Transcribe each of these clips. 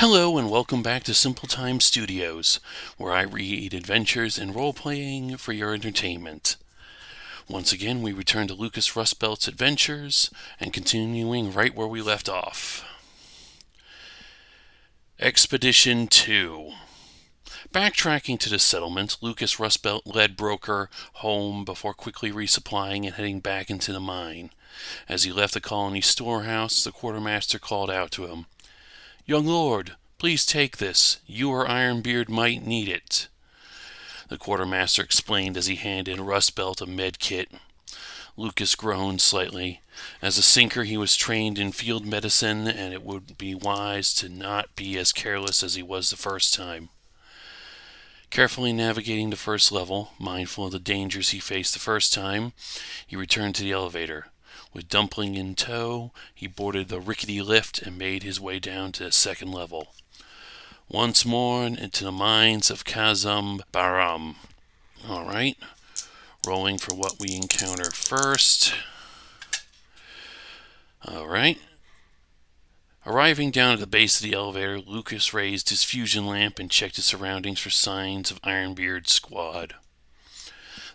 Hello and welcome back to Simple Time Studios, where I read adventures and role-playing for your entertainment. Once again, we return to Lukas Rustbelt's adventures and continuing right where we left off. Expedition 2. Backtracking to the settlement, Lukas Rustbelt led Broker home before quickly resupplying and heading back into the mine. As he left the colony storehouse, the quartermaster called out to him, "Young lord, please take this. You or Ironbeard might need it." The quartermaster explained as he handed Rustbelt a med kit. Lukas groaned slightly. As a sinker, he was trained in field medicine, and it would be wise to not be as careless as he was the first time. Carefully navigating the first level, mindful of the dangers he faced the first time, he returned to the elevator. With Dumpling in tow, he boarded the rickety lift and made his way down to the second level. Once more into the mines of Kazum Baram. Alright, rolling for what we encounter first. Alright. Arriving down at the base of the elevator, Lukas raised his fusion lamp and checked his surroundings for signs of Ironbeard's squad.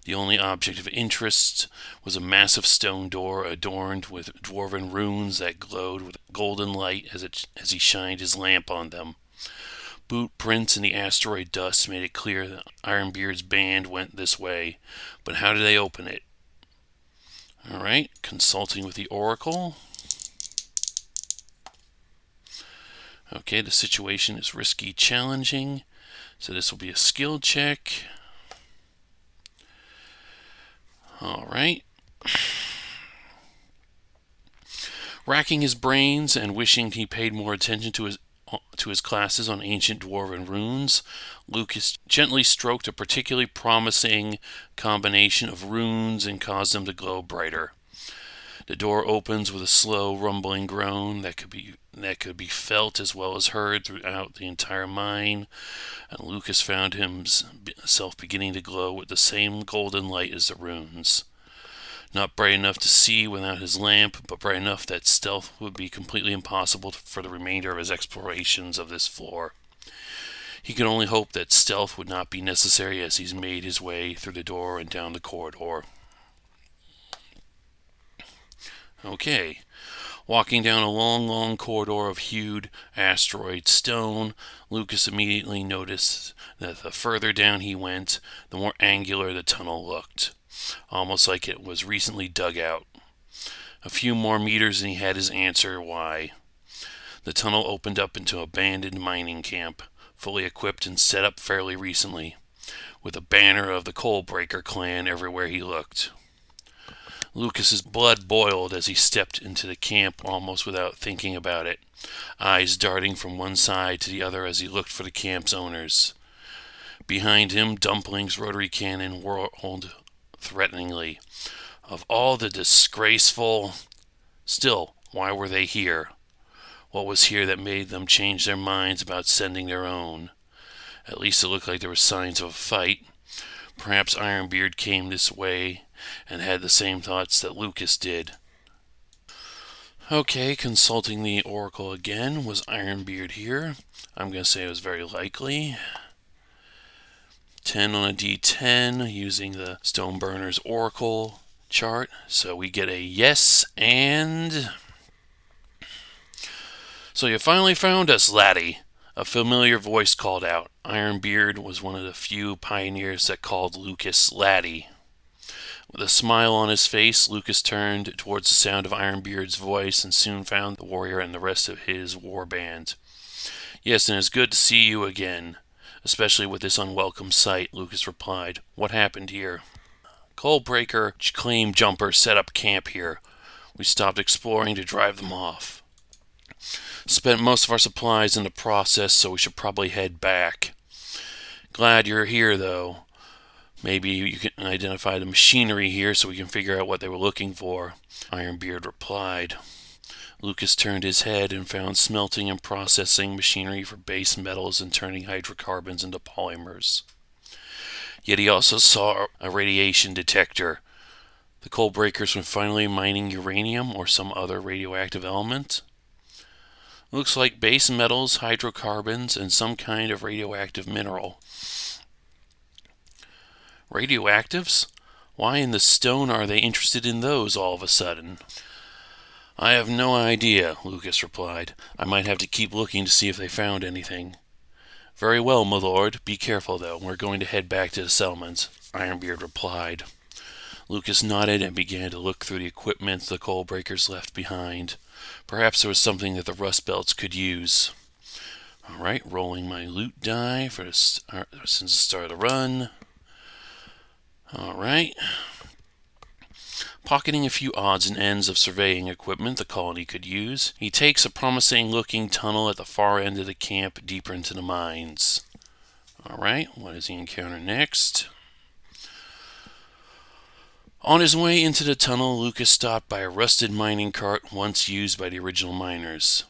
The only object of interest was a massive stone door adorned with dwarven runes that glowed with golden light as he shined his lamp on them. Boot prints in the asteroid dust made it clear that Ironbeard's band went this way, but how did they open it? Alright, consulting with the Oracle. Okay, the situation is risky, challenging, so this will be a skill check. Alright. Racking his brains and wishing he paid more attention to his classes on ancient dwarven runes, Lukas gently stroked a particularly promising combination of runes and caused them to glow brighter. The door opens with a slow, rumbling groan that could be felt as well as heard throughout the entire mine, and Lukas found himself beginning to glow with the same golden light as the runes. Not bright enough to see without his lamp, but bright enough that stealth would be completely impossible for the remainder of his explorations of this floor. He could only hope that stealth would not be necessary as he made his way through the door and down the corridor. Okay. Walking down a long corridor of hued asteroid stone, Lukas immediately noticed that the further down he went, the more angular the tunnel looked, almost like it was recently dug out. A few more meters and he had his answer why. The tunnel opened up into an abandoned mining camp, fully equipped and set up fairly recently, with a banner of the Coalbreaker clan everywhere he looked. Lukas's blood boiled as he stepped into the camp almost without thinking about it, eyes darting from one side to the other as he looked for the camp's owners. Behind him, Dumpling's rotary cannon whirled threateningly. Of all the disgraceful... Still, why were they here? What was here that made them change their minds about sending their own? At least it looked like there were signs of a fight. Perhaps Ironbeard came this way and had the same thoughts that Lukas did. Okay, consulting the Oracle again. Was Ironbeard here? I'm going to say it was very likely. 10 on a D10 using the Stoneburner's Oracle chart. So we get a yes and... "So you finally found us, laddie," a familiar voice called out. Ironbeard was one of the few pioneers that called Lukas laddie. With a smile on his face, Lukas turned towards the sound of Ironbeard's voice and soon found the warrior and the rest of his war band. "Yes, and it's good to see you again, especially with this unwelcome sight," Lukas replied. "What happened here?" "Coalbreaker claim jumpers set up camp here. We stopped exploring to drive them off. Spent most of our supplies in the process, so we should probably head back. Glad you're here, though. Maybe you can identify the machinery here so we can figure out what they were looking for," Ironbeard replied. Lukas turned his head and found smelting and processing machinery for base metals and turning hydrocarbons into polymers. Yet he also saw a radiation detector. The Coalbreakers were finally mining uranium or some other radioactive element. Looks like base metals, hydrocarbons, and some kind of radioactive mineral. Radioactives? Why in the stone are they interested in those all of a sudden? I have no idea, Lucas replied. I might have to keep looking to see if they found anything. Very well, my lord. Be careful, though. We're going to head back to the settlement, Ironbeard replied. Lucas nodded and began to look through the equipment the coal breakers left behind. Perhaps there was something that the Rustbelts could use. All right, rolling my loot die since the start of the run. All right. Pocketing a few odds and ends of surveying equipment the colony could use, he takes a promising-looking tunnel at the far end of the camp deeper into the mines. Alright, what does he encounter next? On his way into the tunnel, Lucas stopped by a rusted mining cart once used by the original miners.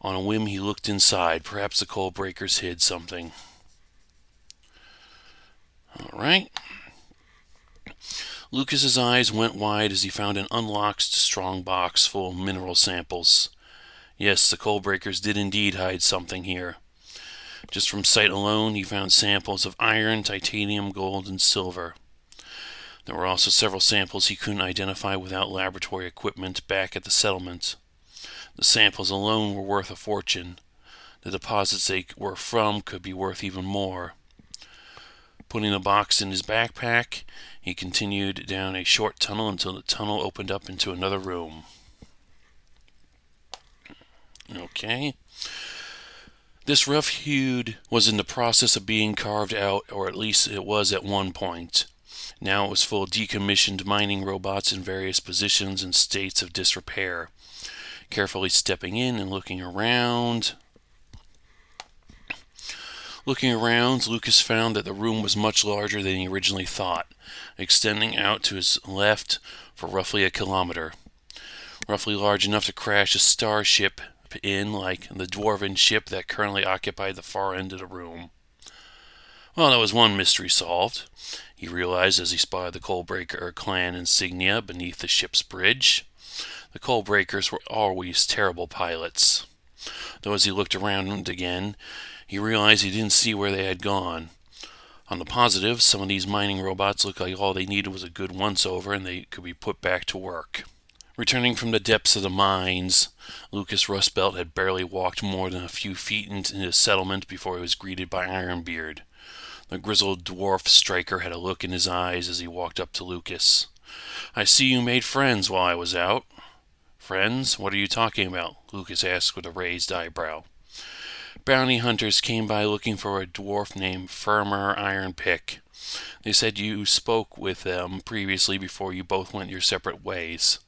On a whim, he looked inside. Perhaps the coal breakers hid something. Alright. Lucas's eyes went wide as he found an unlocked strong box full of mineral samples. Yes, the coal breakers did indeed hide something here. Just from sight alone, he found samples of iron, titanium, gold, and silver. There were also several samples he couldn't identify without laboratory equipment back at the settlement. The samples alone were worth a fortune. The deposits they were from could be worth even more. Putting the box in his backpack, he continued down a short tunnel until the tunnel opened up into another room. Okay. This rough-hewed was in the process of being carved out, or at least it was at one point. Now it was full of decommissioned mining robots in various positions and states of disrepair. Carefully stepping in and looking around, Lucas found that the room was much larger than he originally thought, extending out to his left for roughly a kilometer. Roughly large enough to crash a starship in, like the dwarven ship that currently occupied the far end of the room. Well, that was one mystery solved, he realized as he spotted the Coalbreaker clan insignia beneath the ship's bridge. The Coalbreakers were always terrible pilots. Though as he looked around again, he realized he didn't see where they had gone. On the positive, some of these mining robots looked like all they needed was a good once-over and they could be put back to work. Returning from the depths of the mines, Lukas Rustbelt had barely walked more than a few feet into his settlement before he was greeted by Ironbeard. The grizzled dwarf striker had a look in his eyes as he walked up to Lucas. "I see you made friends while I was out." "Friends? What are you talking about?" Lucas asked with a raised eyebrow. "Bounty hunters came by looking for a dwarf named Firmer Ironpick. They said you spoke with them previously before you both went your separate ways.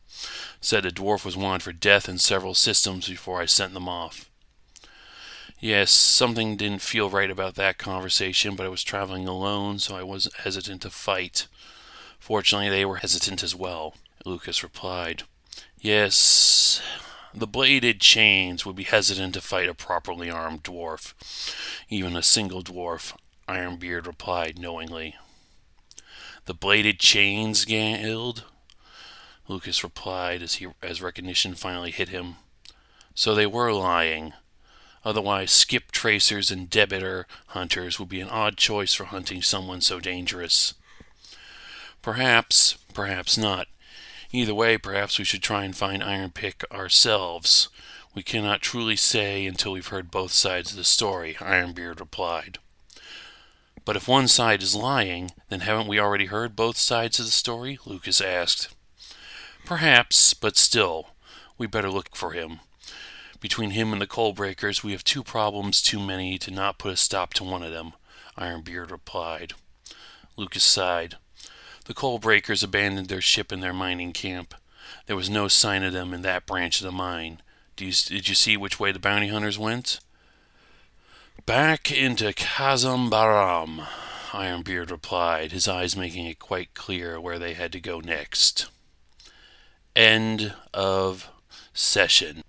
Said the dwarf was wanted for death in several systems before I sent them off." "Yes, something didn't feel right about that conversation, but I was traveling alone, so I wasn't hesitant to fight. Fortunately, they were hesitant as well," Lucas replied. "Yes, the bladed chains would be hesitant to fight a properly armed dwarf. Even a single dwarf," Ironbeard replied knowingly. "The bladed chains, Guild?" Lucas replied as recognition finally hit him. So they were lying. Otherwise, skip tracers and debitor hunters would be an odd choice for hunting someone so dangerous. Perhaps, perhaps not. Either way, perhaps we should try and find Ironpick ourselves. We cannot truly say until we've heard both sides of the story, Ironbeard replied. "But if one side is lying, then haven't we already heard both sides of the story?" Lucas asked. "Perhaps, but still, we better look for him. Between him and the Coalbreakers, we have two problems too many to not put a stop to one of them," Ironbeard replied. Lucas sighed. The Coalbreakers abandoned their ship in their mining camp. There was no sign of them in that branch of the mine. Did you see which way the bounty hunters went? "Back into Kazumbaram," Ironbeard replied, his eyes making it quite clear where they had to go next. End of session.